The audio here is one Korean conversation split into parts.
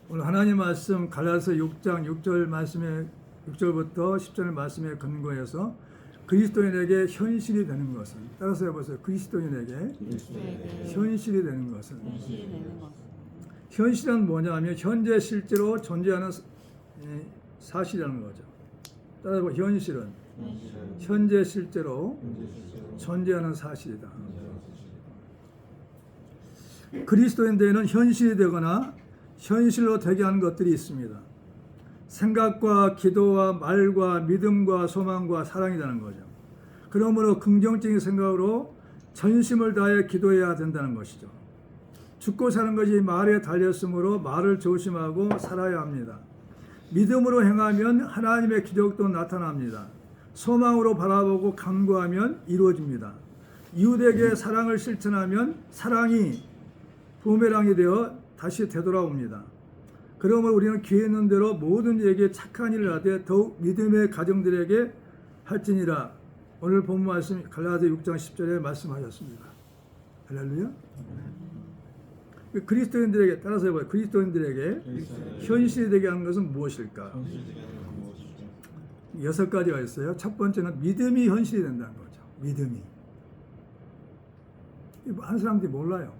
오늘 하나님 말씀 갈라디아서 6장 6절 말씀에 6절부터 10절 말씀에 근거해서 그리스도인에게 현실이 되는 것은, 따라서 해보세요. 그리스도인에게 현실이 되는 것은, 현실은 뭐냐면 현재 실제로 존재하는 사실이라는 거죠. 따라서 현실은 현재 실제로 존재하는 사실이다. 그리스도인들에게는 현실이 되거나 현실로 되게 하는 것들이 있습니다. 생각과 기도와 말과 믿음과 소망과 사랑이라는 거죠. 그러므로 긍정적인 생각으로 전심을 다해 기도해야 된다는 것이죠. 죽고 사는 것이 말에 달렸으므로 말을 조심하고 살아야 합니다. 믿음으로 행하면 하나님의 기적도 나타납니다. 소망으로 바라보고 간구하면 이루어집니다. 이웃에게 사랑을 실천하면 사랑이 부메랑이 되어 다시 되돌아옵니다. 그러므로 우리는 기회 있는 대로 모든 이에게 착한 일을 하되 더욱 믿음의 가정들에게 할지니라. 오늘 본문 말씀 갈라디아 6장 10절에 말씀하셨습니다. 할렐루야. 그리스도인들에게 따라서 해봐요. 그리스도인들에게 현실이 되게 하는 것은 무엇일까? 6가지가 있어요. 첫 번째는 믿음이 현실이 된다는 거죠. 믿음이. 많은 사람들이 몰라요.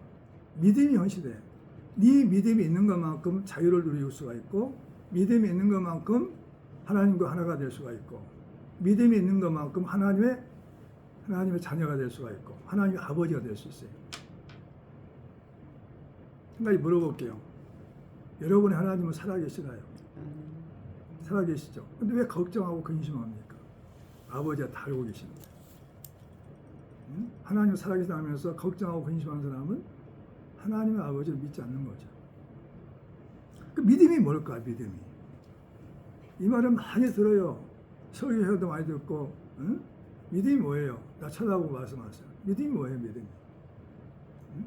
믿음이 현실이에요. 네 믿음이 있는 것만큼 자유를 누릴 수가 있고, 믿음이 있는 것만큼 하나님과 하나가 될 수가 있고, 믿음이 있는 것만큼 하나님의 자녀가 될 수가 있고, 하나님의 아버지가 될 수 있어요. 한 가지 물어볼게요. 여러분의 하나님은 살아계시나요? 살아계시죠? 근데 왜 걱정하고 근심합니까? 아버지가 다 알고 계십니다. 하나님 살아계시다면서 걱정하고 근심하는 사람은 하나님의 아버지를 믿지 않는 거죠. 그 믿음이 뭘까? 믿음이. 이 말을 많이 들어요. 설교회도 많이 듣고. 응? 믿음이 뭐예요? 나 쳐다보고 말씀하세요. 믿음이 뭐예요? 믿음이. 응?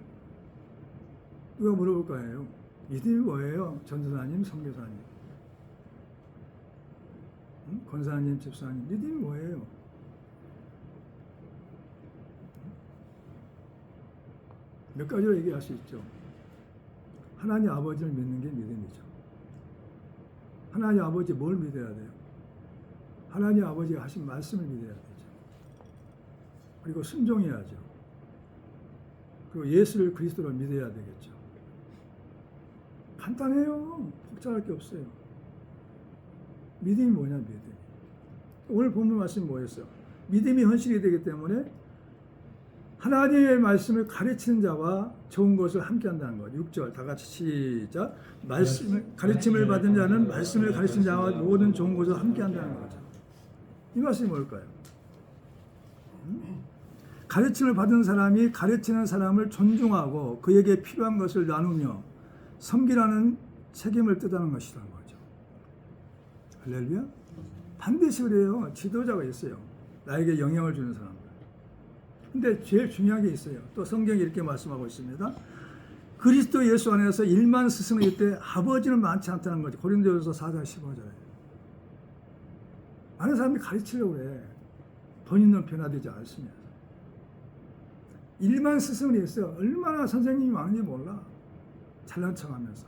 누가 물어볼 거예요. 믿음이 뭐예요? 전도사님, 선교사님, 응? 권사님, 집사님. 믿음이 뭐예요? 몇 가지로 얘기할 수 있죠. 하나님 아버지를 믿는 게 믿음이죠. 하나님 아버지 뭘 믿어야 돼요? 하나님 아버지가 하신 말씀을 믿어야 되죠. 그리고 순종해야죠. 그리고 예수를 그리스도로 믿어야 되겠죠. 간단해요. 복잡할 게 없어요. 믿음이 뭐냐, 믿음. 오늘 본문 말씀이 뭐였어요? 믿음이 현실이 되기 때문에 하나님의 말씀을 가르치는 자와 좋은 것을 함께 한다는 거죠. 6절 다 같이 시작. 가르침을 받은 자는 말씀을 가르치는 자와 모든 좋은 것을 함께 한다는 거죠. 이 말씀이 뭘까요? 가르침을 받은 사람이 가르치는 사람을 존중하고 그에게 필요한 것을 나누며 섬기라는 책임을 뜻하는 것이라는 거죠. 할렐루야. 반드시 그래요. 지도자가 있어요. 나에게 영향을 주는 사람. 근데 제일 중요한 게 있어요. 또 성경이 이렇게 말씀하고 있습니다. 그리스도 예수 안에서 1만 스승일 때 아버지는 많지 않다는 거죠. 고린도전서 4장 15절에. 많은 사람들이 가르치려고 그래. 본인은 변화되지 않습니다. 1만 스승이 있어요. 얼마나 선생님이 많은지 몰라. 잘난 척하면서.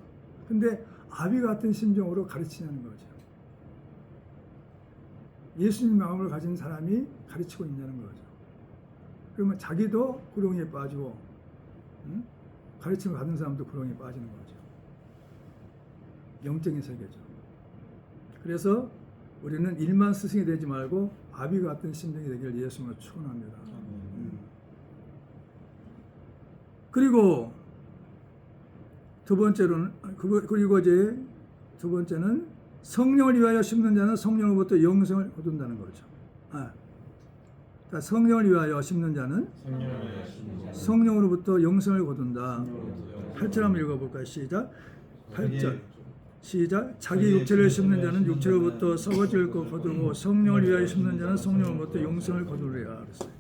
근데 아비 같은 심정으로 가르치냐는 거죠. 예수님 마음을 가진 사람이 가르치고 있냐는 거죠. 그러면 자기도 구렁이에 빠지고, 가르침을 받은 사람도 구렁이에 빠지는 거죠. 영적인 세계죠. 그래서 우리는 1만 스승이 되지 말고 아비 같은 심정이 되기를 예수님으로 축원합니다. 그리고 두 번째는 성령을 위하여 심는 자는 성령으로부터 영생을 거둔다는 거죠. 성령을 위하여 심는 자는 성령으로부터 영생을 거둔다. 8절 한번 읽어볼까요? 시작. 8절 시작. 자기 육체를 심는 자는 육체로부터 썩어질 것 거두고 성령을 위하여 심는 자는 성령으로부터 영생을 거두리라 그랬어요.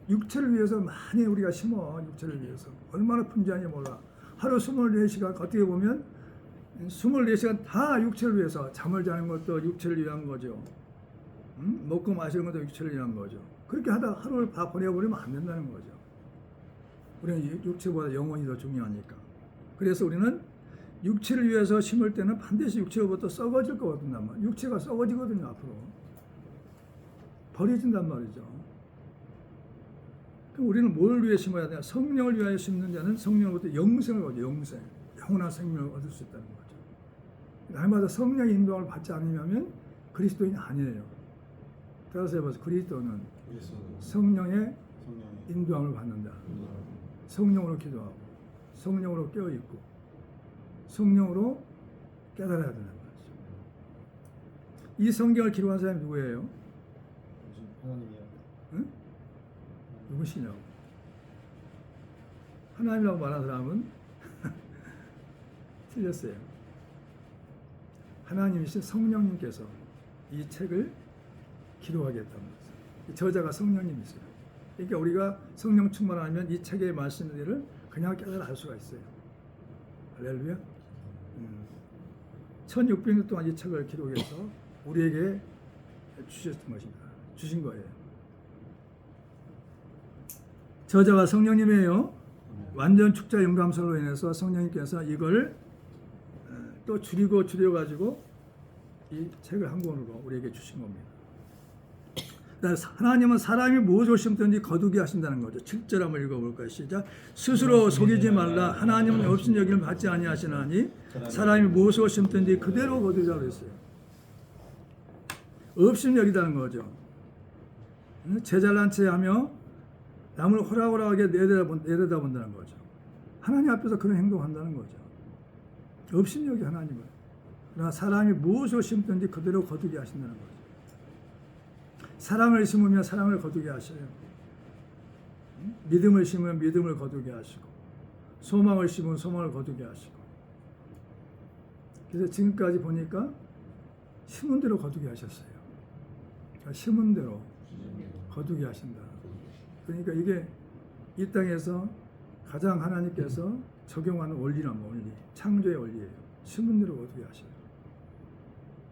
육체를 위해서 많이 우리가 심어. 육체를 위해서 얼마나 분주한지 몰라. 하루 24시간 어떻게 보면 24시간 다 육체를 위해서. 잠을 자는 것도 육체를 위한 거죠. 먹고 마시는 것도 육체를 위한 거죠. 그렇게 하다 하루를 다 보내버리면 안 된다는 거죠. 우리는 육체보다 영혼이 더 중요하니까. 그래서 우리는 육체를 위해서 심을 때는 반드시 육체로부터 썩어질 거거든요. 육체가 썩어지거든요. 앞으로 버려진단 말이죠. 그럼 우리는 뭘 위해 심어야 되냐? 성령을 위하여 심는 자는 성령으로부터 영생을 얻어, 영생, 영원한 생명을 얻을 수 있다는 거죠. 날마다 성령의 인도함을 받지 않으면 그리스도인이 아니에요. 따라서 해봐서 그리스도는 성령의 인도함을 받는다. 성령으로 기도하고 성령으로 깨어있고 성령으로 깨달아야 된다는 거죠. 이 성경을 기록한 사람이 누구예요? 하나님이요. 응? 누구시냐고. 하나님이라고 말하는 사람은 틀렸어요. 하나님이신 성령님께서 이 책을 기록하겠다는 거죠. 저자가 성령님이세요. 그러니까 우리가 성령 충만하면 이 책의 말씀들을 그냥 깨달아 알 수가 있어요. 할렐루야. 1600년 동안 이 책을 기록해서 우리에게 주셨던 것입니다. 주신 거예요. 저자가 성령님이에요. 완전 축자 영감설로 인해서 성령님께서 이걸 또 줄여가지고 이 책을 한 권으로 우리에게 주신 겁니다. 하나님은 사람이 무엇을 심든지 거두게 하신다는 거죠. 7절 한번 읽어볼까요? 시작. 스스로 속이지 말라. 하나님은 없인 여김을 받지 아니하시나니 사람이 무엇을 심든지 그대로 거두자고 했어요. 없인 여기다는 거죠. 제 잘난 체 하며 남을 호락호락하게 내려다본다는 거죠. 하나님 앞에서 그런 행동한다는 거죠. 없인 여기 하나님은. 그러나 사람이 무엇을 심든지 그대로 거두게 하신다는 거죠. 사랑을 심으면 사랑을 거두게 하셔요. 믿음을 심으면 믿음을 거두게 하시고 소망을 심으면 소망을 거두게 하시고. 그래서 지금까지 보니까 심은 대로 거두게 하셨어요. 심은 대로 거두게 하신다. 그러니까 이게 이 땅에서 가장 하나님께서 적용하는 원리란 원리, 창조의 원리예요. 심은 대로 거두게 하셔요.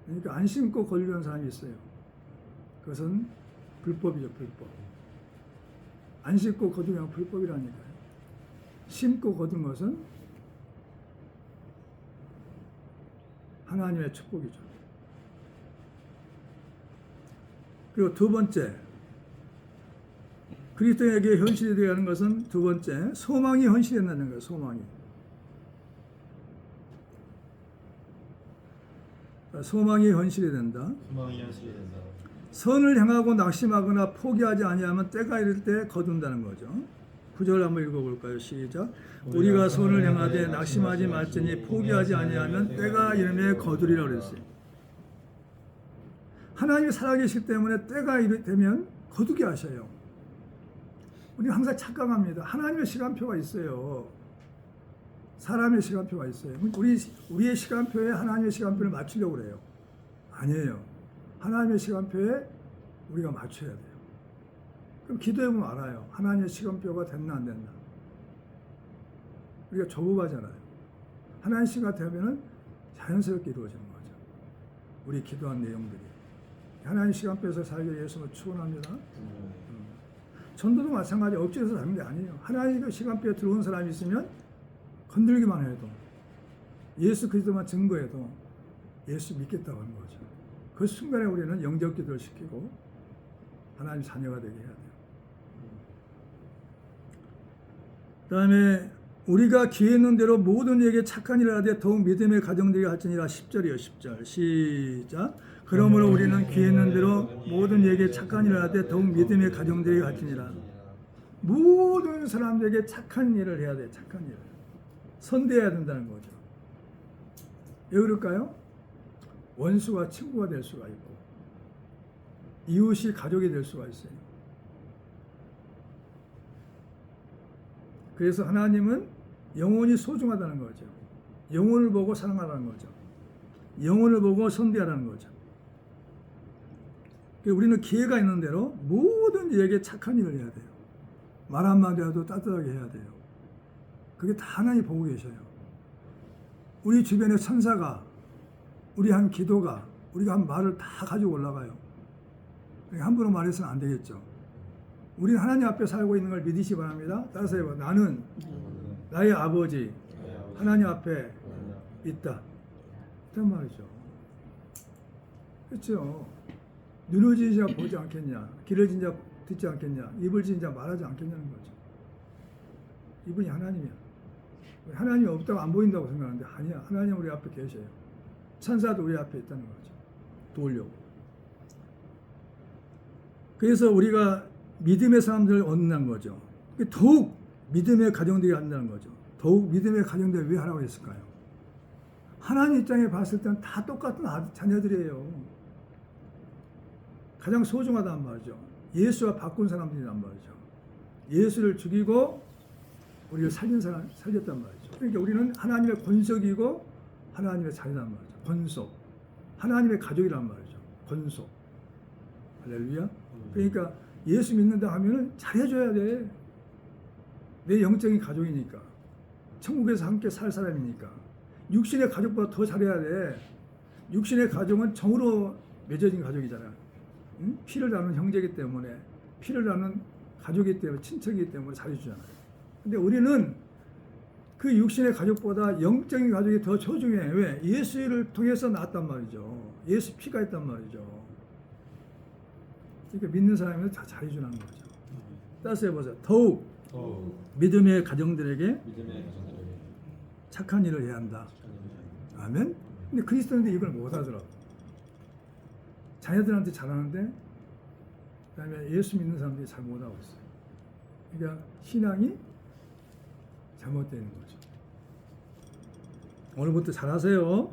그러니까 안 심고 거두려는 사람이 있어요. 그것은 불법이죠, 불법. 안 심고 거두면 불법이라니까요. 심고 거둔 것은 하나님의 축복이죠. 그리고 두 번째, 그리스도에게 현실이 되어 가는 것은 두 번째, 소망이 현실된다는 거예요. 소망이. 소망이 현실이 된다. 소망이 현실이 된다. 선을 향하고 낙심하거나 포기하지 아니하면 때가 이를 때 거둔다는 거죠. 9절 한번 읽어볼까요? 시작. 우리가 선을 향하되 낙심하지 말지니 포기하지 아니하면 때가 이름에 거두리라 그랬어요. 하나님이 살아계시기 때문에 때가 되면 거두게 하셔요. 우리는 항상 착각합니다. 하나님의 시간표가 있어요. 사람의 시간표가 있어요. 우리의 시간표에 하나님의 시간표를 맞추려고 그래요. 아니에요. 하나님의 시간표에 우리가 맞춰야 돼요. 그럼 기도해보면 알아요. 하나님의 시간표가 됐나 안 됐나. 우리가 조급하잖아요. 하나님 시간표면 자연스럽게 이루어지는 거죠. 우리 기도한 내용들이. 하나님 시간표에서 살기를 예수님을 축원합니다. 전도도 마찬가지 억지로서 사는 게 아니에요. 하나님의 시간표에 들어온 사람이 있으면 건들기만 해도 예수 그리스도만 증거해도 예수 믿겠다고 하는 거죠. 그 순간에 우리는 영적 기도를 시키고 하나님 자녀가 되게 해야 돼요. 그 다음에 우리가 기회 있는 대로 모든 이에게 착한 일을 하되 더욱 믿음의 가정되게 할지니라. 10절이요. 10절 시작. 그러므로 우리는 기회 있는 대로 모든 이에게 착한 일을 하되 더욱 믿음의 가정되게 할지니라. 모든 사람들에게 착한 일을 해야 돼요. 착한 일을. 선대해야 된다는 거죠. 왜 그럴까요? 원수가 친구가 될 수가 있고 이웃이 가족이 될 수가 있어요. 그래서 하나님은 영혼이 소중하다는 거죠. 영혼을 보고 사랑하라는 거죠. 영혼을 보고 선대하라는 거죠. 우리는 기회가 있는 대로 모든 이에게 착한 일을 해야 돼요. 말 한마디라도 따뜻하게 해야 돼요. 그게 다 하나님 보고 계셔요. 우리 주변에 천사가 우리 한 기도가 우리가 한 말을 다 가지고 올라가요. 함부로 말해서는 안 되겠죠. 우리는 하나님 앞에 살고 있는 걸 믿으시기 바랍니다. 따라서 해봐. 나는 나의 아버지 하나님 앞에 있다. 있단 말이죠. 그렇죠. 눈을 지은 자 보지 않겠냐, 귀를 지은 자 듣지 않겠냐, 입을 지은 자 말하지 않겠냐는 거죠. 이분이 하나님이야. 하나님이 없다고 안 보인다고 생각하는데 아니야. 하나님 우리 앞에 계셔요. 천사도 우리 앞에 있다는 거죠. 도우려고. 그래서 우리가 믿음의 사람들을 얻는 거죠. 더욱 믿음의 가정들이 한다는 거죠. 더욱 믿음의 가정들이 왜 하라고 했을까요? 하나님 입장에 봤을 때는 다 똑같은 자녀들이에요. 가장 소중하단 말이죠. 예수와 바꾼 사람들이란 말이죠. 예수를 죽이고 우리를 살렸단 말이죠. 그러니까 우리는 하나님의 권속이고 하나님의 자녀란 말이죠. 권속. 하나님의 가족이란 말이죠. 권속. 할렐루야. 그러니까 예수 믿는다 하면은 잘해줘야 돼. 내 영적인 가족이니까. 천국에서 함께 살 사람이니까. 육신의 가족보다 더 잘해야 돼. 육신의 가족은 정으로 맺어진 가족이잖아. 응? 피를 나누는 형제이기 때문에, 피를 나누는 가족이기 때문에, 친척이기 때문에 잘해주잖아요. 근데 우리는 그 육신의 가족보다 영적인 가족이 더 소중해. 왜? 예수를 통해서 낳았단 말이죠. 예수 피가 있단 말이죠. 그러니까 믿는 사람은 다 잘해주는 거죠. 따라서 해보세요. 더욱 믿음의 가정들에게 착한 일을 해야 한다. 아멘? 근데 그리스도인데 이걸 못 하더라고. 자녀들한테 잘하는데 그다음에 예수 믿는 사람들이 잘 못하고 있어요. 그러니까 신앙이 잘못되는 거죠. 오늘부터 잘하세요.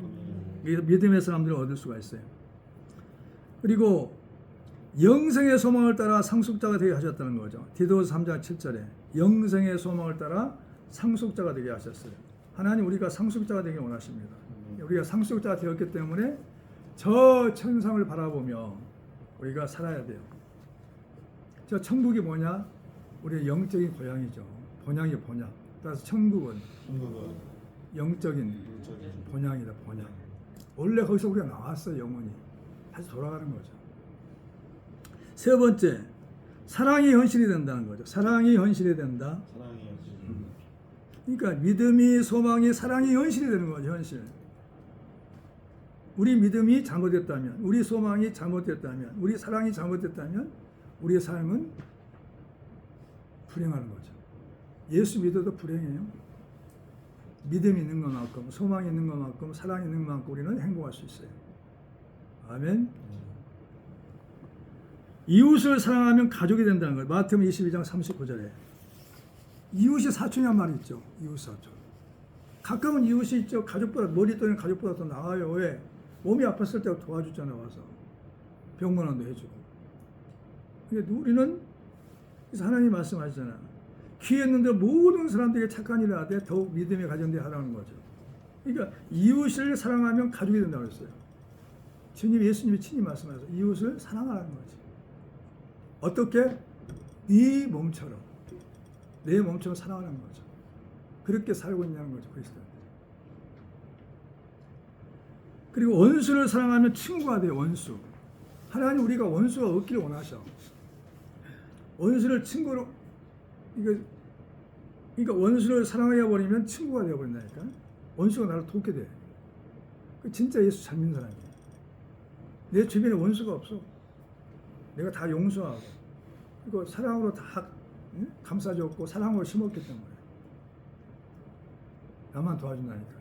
믿음의 사람들을 얻을 수가 있어요. 그리고 영생의 소망을 따라 상속자가 되게 하셨다는 거죠. 디도서 3장 7절에 영생의 소망을 따라 상속자가 되게 하셨어요. 하나님 우리가 상속자가 되길 원하십니다. 우리가 상속자가 되었기 때문에 저 천상을 바라보며 우리가 살아야 돼요. 저 천국이 뭐냐? 우리의 영적인 고향이죠. 본향이죠, 본향. 따라서 천국은 영적인 본향이다, 본향. 원래 거기서 우리가 나왔어요, 영원히. 다시 돌아가는 거죠. 세 번째, 사랑이 현실이 된다는 거죠. 사랑이 현실이 된다. 그러니까 믿음이, 소망이, 사랑이 현실이 되는 거죠, 현실. 우리 믿음이 잘못됐다면, 우리 소망이 잘못됐다면, 우리 사랑이 잘못됐다면 우리의 삶은 불행하는 거죠. 예수 믿어도 불행해요. 믿음이 있는 것만큼, 소망이 있는 것만큼, 사랑이 있는 것만큼 우리는 행복할 수 있어요. 아멘. 이웃을 사랑하면 가족이 된다는 거예요. 마태복음 22장 39절에 이웃이 사촌이란 말이 있죠. 이웃 사촌. 가까운 이웃이 있죠. 가족보다, 머리 떠는 가족보다 더 나아요. 왜? 몸이 아팠을 때 도와주잖아요. 와서 병문안도 해주고. 근데 우리는 그래서 하나님 말씀하시잖아. 귀했는데 모든 사람들에게 착한 일을 하되 더욱 믿음의 가정들이 하라는 거죠. 그러니까 이웃을 사랑하면 가족이 된다고 했어요. 주님, 예수님이 친히 말씀하셔서 이웃을 사랑하라는 거지. 어떻게? 네 몸처럼, 내 몸처럼 사랑하는 거죠. 그렇게 살고 있냐는 거죠, 그리스도인들. 그리고 원수를 사랑하면 친구가 돼요. 원수. 하나님 우리가 원수가 없기를 원하셔. 원수를 친구로, 그러니까 원수를 사랑해 버리면 친구가 되어 버린다니까. 원수가 나를 돕게 돼. 진짜 예수 잘 믿는 사람이에요. 내 주변에 원수가 없어. 내가 다 용서하고, 그리고 사랑으로 다 감싸줬고 사랑으로 심었기 때문에 나만 도와준다니까.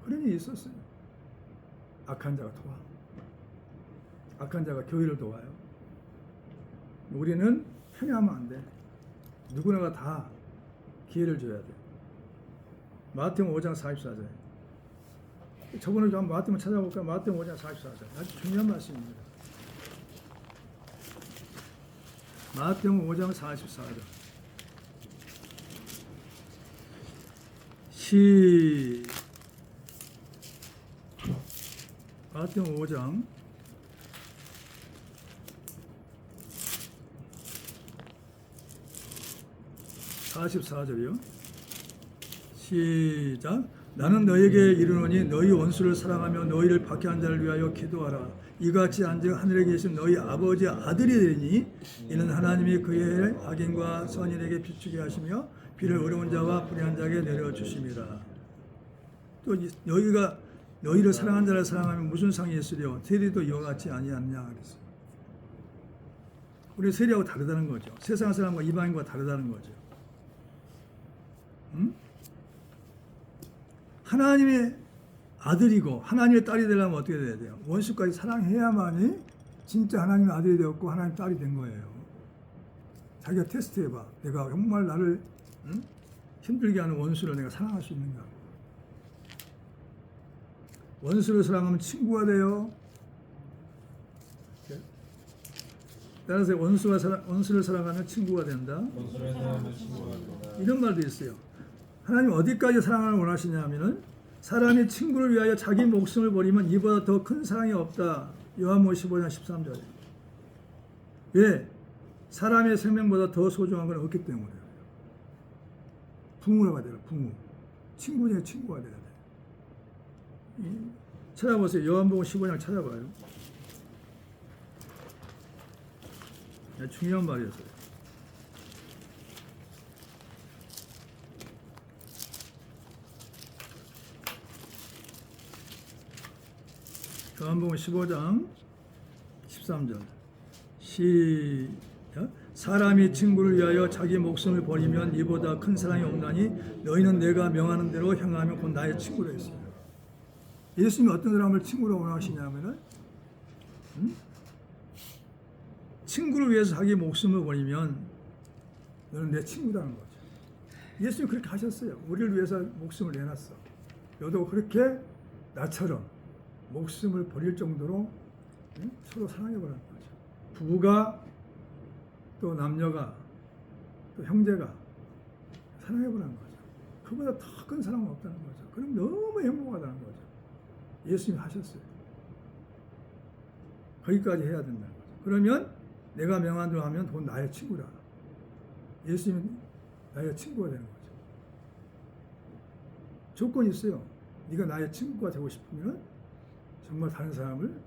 그런 일이 있었어요. 악한 자가 도와. 악한 자가 교회를 도와요. 우리는 편애하면 안 돼. 누구나가 다 기회를 줘야 돼. 마태복음 5장 44절. 저번에 좀 마태복음 찾아볼까? 마태복음 5장 44절. 아주 중요한 말씀입니다. 마태복음 5장 44절. 마태복음 5장 44절이요. 시작. 나는 너에게 이르노니 너희 원수를 사랑하며 너희를 박해한 자를 위하여 기도하라. 이같이 한즉 하늘에 계신 너희 아버지 아들이 되니 이는 하나님이 그의 악인과 선인에게 비추게 하시며 비를 어려운 자와 불의한 자에게 내려주심이라. 또 너희가 너희를 사랑한 자를 사랑하면 무슨 상이 있으려 세리도 이와 같지 아니하느냐 그랬어요. 우리 세리하고 다르다는 거죠. 세상 사람과 이방인과 다르다는 거죠. 하나님의 아들이고 하나님의 딸이 되려면 어떻게 돼야 돼요? 원수까지 사랑해야만이 진짜 하나님의 아들이 되었고 하나님의 딸이 된 거예요. 자기가 테스트해봐. 내가 정말 나를 힘들게 하는 원수를 내가 사랑할 수 있는가? 원수를 사랑하면 친구가 돼요. 따라서 원수를 사랑하면 친구가 된다. 원수를 사랑하면 친구가 된다. 이런 말도 있어요. 하나님 어디까지 사랑을 원하시냐 하면은 사람이 친구를 위하여 자기 목숨을 버리면 이보다 더 큰 사랑이 없다. 요한복음 15장 13절에. 왜? 사람의 생명보다 더 소중한 건 없기 때문에요. 부모가 되라. 부모. 친구 중에 친구가 돼야 돼. 찾아보세요. 요한복음 15장 찾아봐요. 중요한 말이었어요. 요한복음 15장 13절 시작. 사람이 친구를 위하여 자기 목숨을 버리면 이보다 큰 사랑이 없나니 너희는 내가 명하는 대로 행하면 곧 나의 친구라 했어요. 예수님이 어떤 사람을 친구로 원하시냐면은 친구를 위해서 자기 목숨을 버리면 너는 내 친구라는 거죠. 예수님이 그렇게 하셨어요. 우리를 위해서 목숨을 내놨어. 너도 그렇게 나처럼 목숨을 버릴 정도로 서로 사랑해보라는 거죠. 부부가 또 남녀가 또 형제가 사랑해보라는 거죠. 그보다 더 큰 사랑은 없다는 거죠. 그럼 너무 행복하다는 거죠. 예수님이 하셨어요. 거기까지 해야 된다는 거죠. 그러면 내가 명한 대로 하면 곧 나의 친구라. 예수님은 나의 친구가 되는 거죠. 조건이 있어요. 네가 나의 친구가 되고 싶으면 정말 다른 사람을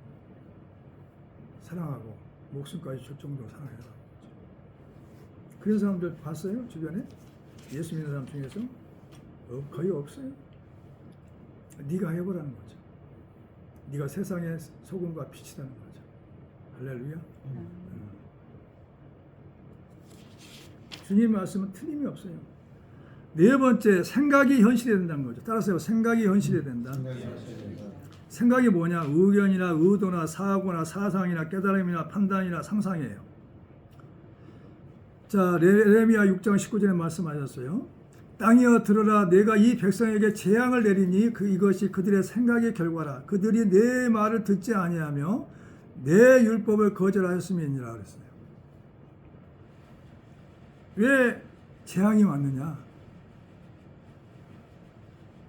사랑하고 목숨까지 줄 정도로 사랑해라. 그런 사람들 봤어요? 주변에? 예수 믿는 사람 중에서? 거의 없어요. 네가 해보라는 거죠. 네가 세상의 소금과 빛이라는 거죠. 할렐루야. 주님 말씀은 틀림이 없어요. 네 번째, 생각이 현실이 된다는 거죠. 따라서 생각이 현실이 된다. 생각이 뭐냐? 의견이나 의도나 사고나 사상이나 깨달음이나 판단이나 상상이에요. 자, 레미야 6장 19절에 말씀하셨어요. 땅이여 들어라, 내가 이 백성에게 재앙을 내리니 이것이 그들의 생각의 결과라. 그들이 내 말을 듣지 아니하며 내 율법을 거절하였음이니라 그랬어요. 왜 재앙이 왔느냐?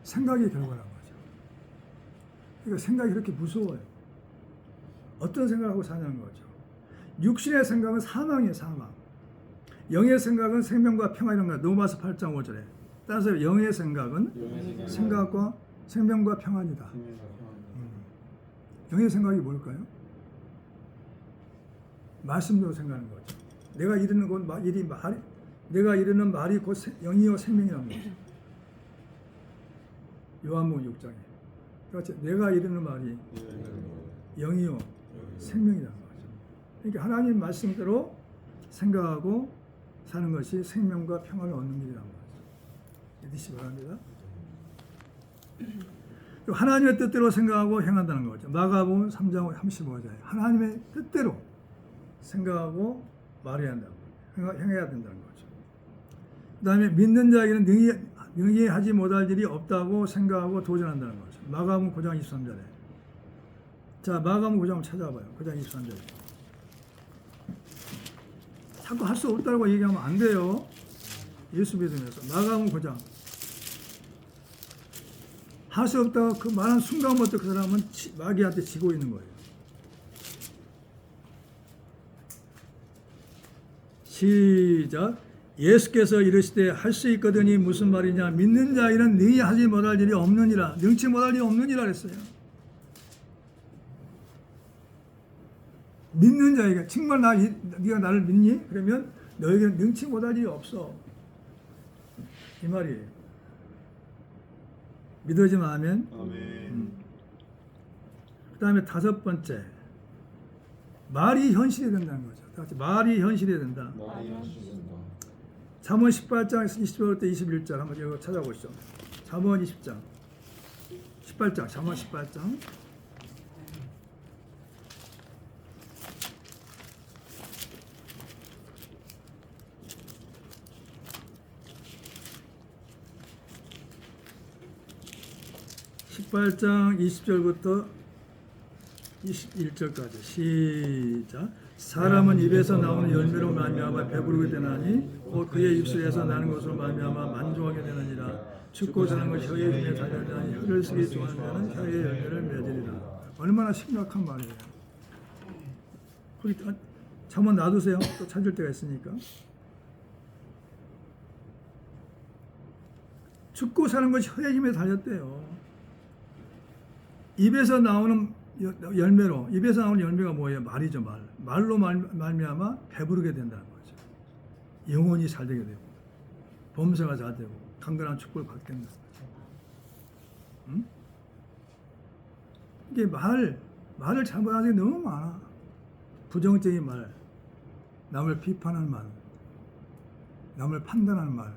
생각의 결과란 거죠. 그러니까 생각이 그렇게 무서워요. 어떤 생각하고 사냐는 거죠. 육신의 생각은 사망이에요, 사망. 영의 생각은 생명과 평화 이런 거예요. 로마서 8장 5절에. 따라서 영의 생각은 생각과 생명과 평안이다. 영의 생각이 뭘까요? 말씀대로 생각하는 거죠. 내가 이르는 건 내가 이르는 말이 곧 영이요 생명이라는 거죠. 요한복음 6장에. 그렇죠. 내가 이르는 말이 영이요 생명이라는 거죠. 그러니까 하나님 말씀대로 생각하고 사는 것이 생명과 평안을 얻는 일이라는 거죠. 믿으시기 바랍니다. 하나님의 뜻대로 생각하고 행한다는 거죠. 마가복음 3장 35절에 하나님의 뜻대로 생각하고 말해야 한다고, 행해야 된다는 거죠. 그 다음에 믿는 자에게는 능히 하지 못할 일이 없다고 생각하고 도전한다는 거죠. 마가복음 9장 23절에. 자, 마가복음 9장 찾아봐요. 9장 23절에. 자꾸 할 수 없다고 얘기하면 안 돼요. 예수 믿으면서. 마가복음 9장. 할 수 없다고 그 말한 순간부터 그 사람은 마귀한테 지고 있는 거예요. 시작. 예수께서 이르시되 할 수 있거든이 무슨 말이냐? 믿는 자에게는 능히 하지 못할 일이 없느니라. 능치 못할 일이 없느니라 그랬어요. 믿는 자에게 정말 네가 나를 믿니? 그러면 너에게는 능치 못할 일이 없어. 이 말이에요. 믿어지면 아멘. 아멘. 그 다음에 다섯 번째, 말이 현실이 된다는 거죠. 다 같이 말이 현실이 된다. 말이 하시는다. 잠언 18장 20절부터 21절 한번 이거 찾아보시죠. 잠언 20장 18장 잠언 18장 18장 20절부터 21절까지 시작. 사람은 입에서 나오는 열매로 말미암아 배부르게 되나니 곧 그의 입술에서 나는 것으로 말미암아 만족하게 되느니라. 죽고 사는 것이 혀의 힘에 달려나니 혀를 쓰기 좋아하는 자는 혀의 열매를 맺으리라. 얼마나 심각한 말이에요. 거기 잠깐 놔두세요. 또 찾을 때가 있으니까. 죽고 사는 것이 혀의 힘에 달렸대요. 입에서 나오는 열매로, 입에서 나오는 열매가 뭐예요? 말이죠, 말. 말로 말미암아 배부르게 된다는 거죠. 영혼이 잘 되게 되고, 범사가 잘 되고, 강건한 축복을 받게 된다는 거죠. 응? 이게 말을 잘못하는 게 너무 많아. 부정적인 말, 남을 비판하는 말, 남을 판단하는 말,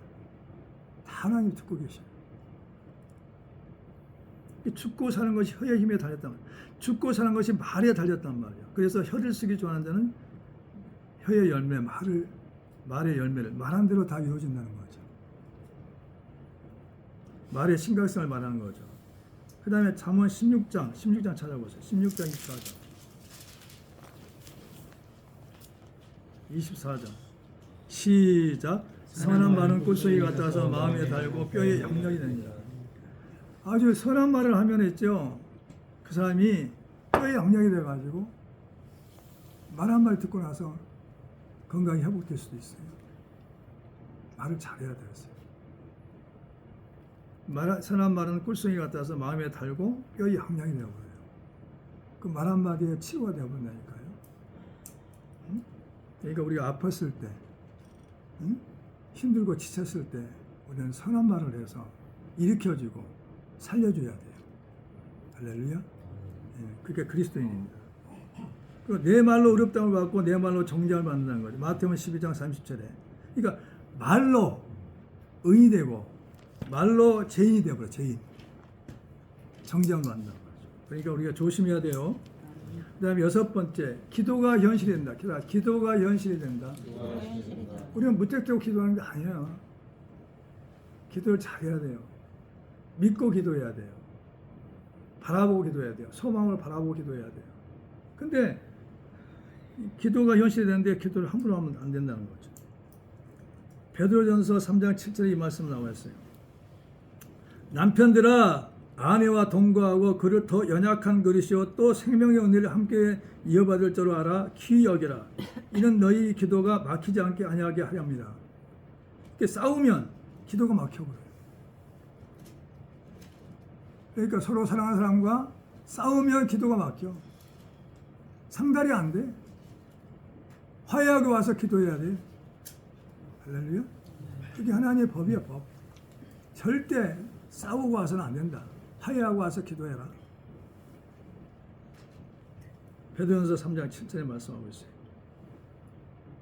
다 하나님 듣고 계셔요. 죽고 사는 것이 혀의 힘에 달렸단 말이에요. 죽고 사는 것이 말에 달렸단 말이에요. 그래서 혀를 쓰기 좋아하는 자는 혀의 열매, 말의 열매를 말한 대로 다 이루어진다는 거죠. 말의 심각성을 말하는 거죠. 그 다음에 잠언 16장 찾아보세요. 16장 24장 시작. 선한 말은 꿀송이 같아서 마음에 달고 뼈에 양력이 됩니다. 아주 선한 말을 하면 있죠. 그 사람이 뼈에 양력이 돼가지고 말 한 마디 듣고 나서 건강이 회복될 수도 있어요. 말을 잘해야 되겠어요. 선한 말은 꿀송이 같아서 마음에 달고 뼈에 양력이 되어버려요. 그 말 한마디에 치유가 되어버린다니까요. 응? 그러니까 우리가 아팠을 때, 응? 힘들고 지쳤을 때 우리는 선한 말을 해서 일으켜주고 살려줘야 돼요. 할렐루야. 예, 그게 그리스도인입니다. 내 말로 어렵다을 받고 내 말로 정죄를 받는다는 거죠. 마태복음 12장 30절에. 그러니까 말로 의인이 되고 말로 죄인이 되어버려. 죄인. 정죄를 받는다는 거죠. 그러니까 우리가 조심해야 돼요. 그 다음에 여섯 번째, 기도가 현실이 된다. 기도가 현실이 된다. 우리는 무턱대고 기도하는 게 아니에요. 기도를 잘해야 돼요. 믿고 기도해야 돼요. 바라보고 기도해야 돼요. 소망을 바라보고 기도해야 돼요. 근데 기도가 현실이 되는데 기도를 함부로 하면 안 된다는 거죠. 베드로전서 3장 7절에 이 말씀 나와 있어요. 남편들아 아내와 동거하고 그를 더 연약한 그릇이요 또 생명의 은혜를 함께 이어받을 줄 알아 귀히 여겨라. 이는 너희 기도가 막히지 않게 아니하게 하렵니다. 싸우면 기도가 막혀버려요. 그러니까 서로 사랑하는 사람과 싸우면 기도가 막혀. 상달이 안 돼. 화해하고 와서 기도해야 돼. 할렐루야. 그게 하나님의 법이야, 법. 절대 싸우고 와서는 안 된다. 화해하고 와서 기도해라. 베드로전서 3장 7절에 말씀하고 있어요.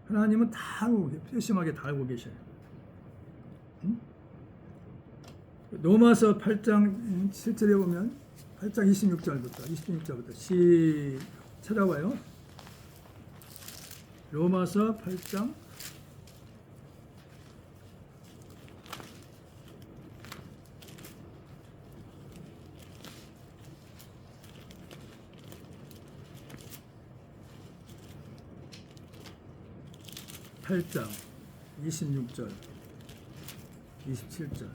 하나님은 다 알고 계세요. 세심하게 다 알고 계셔요. 응? 로마서 8장 7절에 보면 8장 26절부터 찾아봐요. 로마서 8장 8장 26절 27절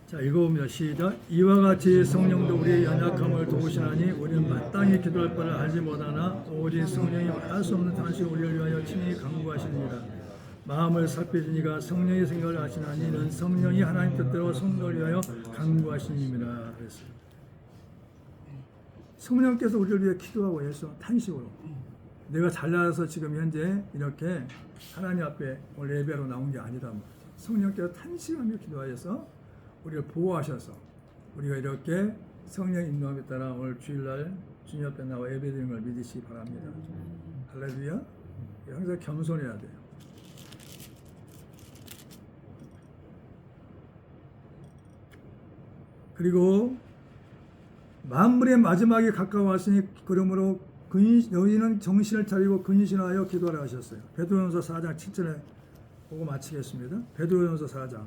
자, 읽어보면 시작. 이와 같이 성령도 우리의 연약함을 도우시나니 우리는 마땅히 기도할 바를 알지 못하나 오직 성령이 할 수 없는 탄식을 우리를 위하여 친히 간구하시느니라. 마음을 살피시니가 성령의 생각을 아시나니 이는 성령이 하나님 뜻대로 성도를 위하여 간구하시님이라 그랬어요. 성령께서 우리를 위해 기도하고 해서 탄식으로 내가 잘나서 지금 현재 이렇게 하나님 앞에 오늘 예배로 나온 게 아니다. 성령께서 탄식하며 기도하셔서 우리를 보호하셔서 우리가 이렇게 성령 인도함에 따라 오늘 주일날 주님 앞에 나와 예배드리는 걸 믿으시기 바랍니다. 할렐루야. 항상 겸손해야 돼요. 그리고 만물의 마지막에 가까워왔으니 그러므로 너희는 정신을 차리고 근신하여 기도하라 하셨어요. 베드로전서 4장 7절에 보고 마치겠습니다. 베드로전서 4장.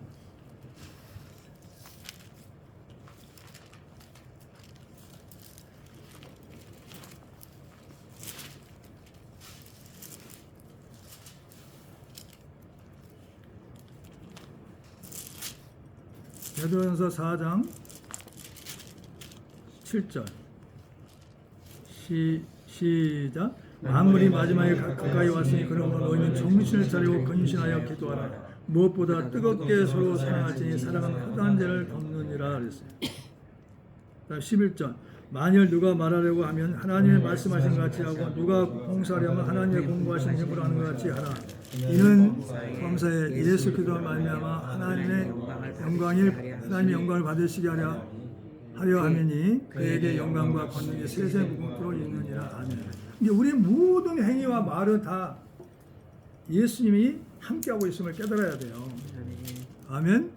베드로전서 4장 7절 시작. 만물이 마지막에 가까이 왔으니 그러므로 너희는 정신을 차리고 근신하여 기도하라. 무엇보다 뜨겁게 서로 사랑하지니 사랑은 허다한 죄를 덮느니라 그랬어요. 11절. 만일 누가 말하려고 하면 하나님의 말씀하신 것 같이 하고 누가 봉사하려면 하나님의 공부하신 힘으로 하는 것 같이 하라. 이는 범사에 예수 그리스도로 말미암아 하나님의 영광을 받으시게 하려 하면이 그에게 영광과 권능이 세세 무궁토록 있느니라. 아멘. 이제 우리 모든 행위와 말은 다 예수님이 함께하고 있음을 깨달아야 돼요. 아멘.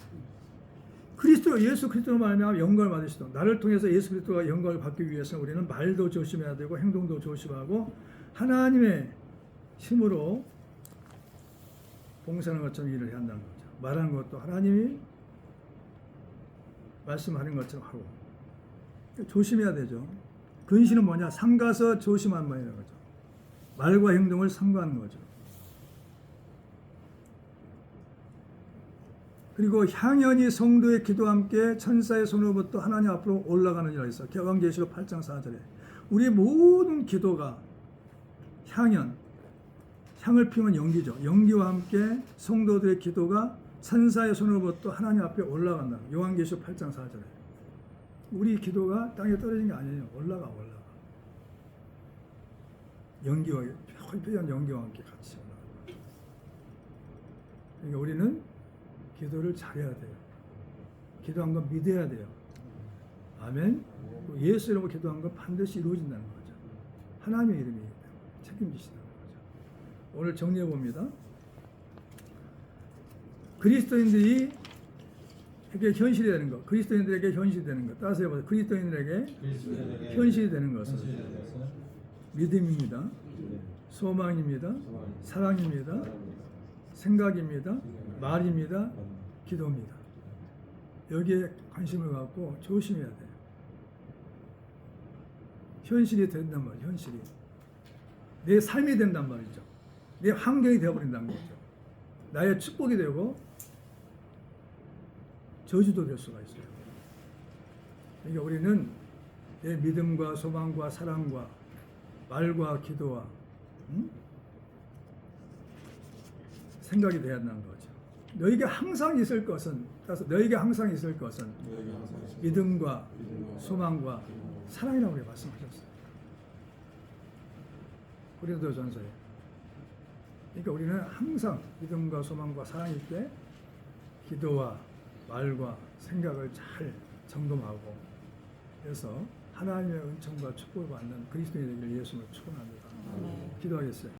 예수 그리스도로 말미암아 영광을 받으시도록 나를 통해서 예수 그리스도가 영광을 받기 위해서 우리는 말도 조심해야 되고 행동도 조심하고 하나님의 힘으로 봉사하는 것처럼 일을 해야 한다는 거죠. 말하는 것도 하나님이 말씀하는 것처럼 하고 조심해야 되죠. 근신은 뭐냐? 삼가서 조심한 말이라는 거죠. 말과 행동을 삼가하는 거죠. 그리고 향연이 성도의 기도와 함께 천사의 손으로부터 하나님 앞으로 올라가는 이라 있어. 요한계시록 8장 4절에 우리 모든 기도가 향을 피우는 연기죠. 연기와 함께 성도들의 기도가 천사의 손으로부터 하나님 앞에 올라간다. 요한계시록 8장 4절에 우리 기도가 땅에 떨어진 게 아니에요. 올라가. 연기와 펄펄한 연기와 함께 같이 올라가. 그러니까 우리는 기도를 잘해야 돼요. 기도한 건 믿어야 돼요. 아멘. 예수 이름으로 기도한 건 반드시 이루어진다는 거죠. 하나님의 이름이기 때문에 책임지시다는 거죠. 오늘 정리해 봅니다. 그리스도인들에게 현실이 되는 것, 그리스도인들에게 현실이 되는 것. 따라서 해보세요. 그리스도인들에게 현실이 되는 것은 믿음입니다. 소망입니다. 사랑입니다. 생각입니다. 말입니다. 기도입니다. 여기에 관심을 갖고 조심해야 돼요. 현실이 된단 말이에요. 현실이. 내 삶이 된단 말이죠. 내 환경이 되어버린다는 거죠. 나의 축복이 되고 저주도 될 수가 있어요. 그러니까 우리는 내 믿음과 소망과 사랑과 말과 기도와 생각이 되어야 한다는 거죠. 너에게 항상 있을 것은 믿음과 소망과 사랑이라고 말씀하셨어요. 고린도전서에. 그러니까 우리는 항상 믿음과 소망과 사랑 있게 기도와 말과 생각을 잘 점검하고 그래서 하나님의 은총과 축복을 받는 그리스도인이 되기를 예수님을 축원합니다. 기도하겠어요.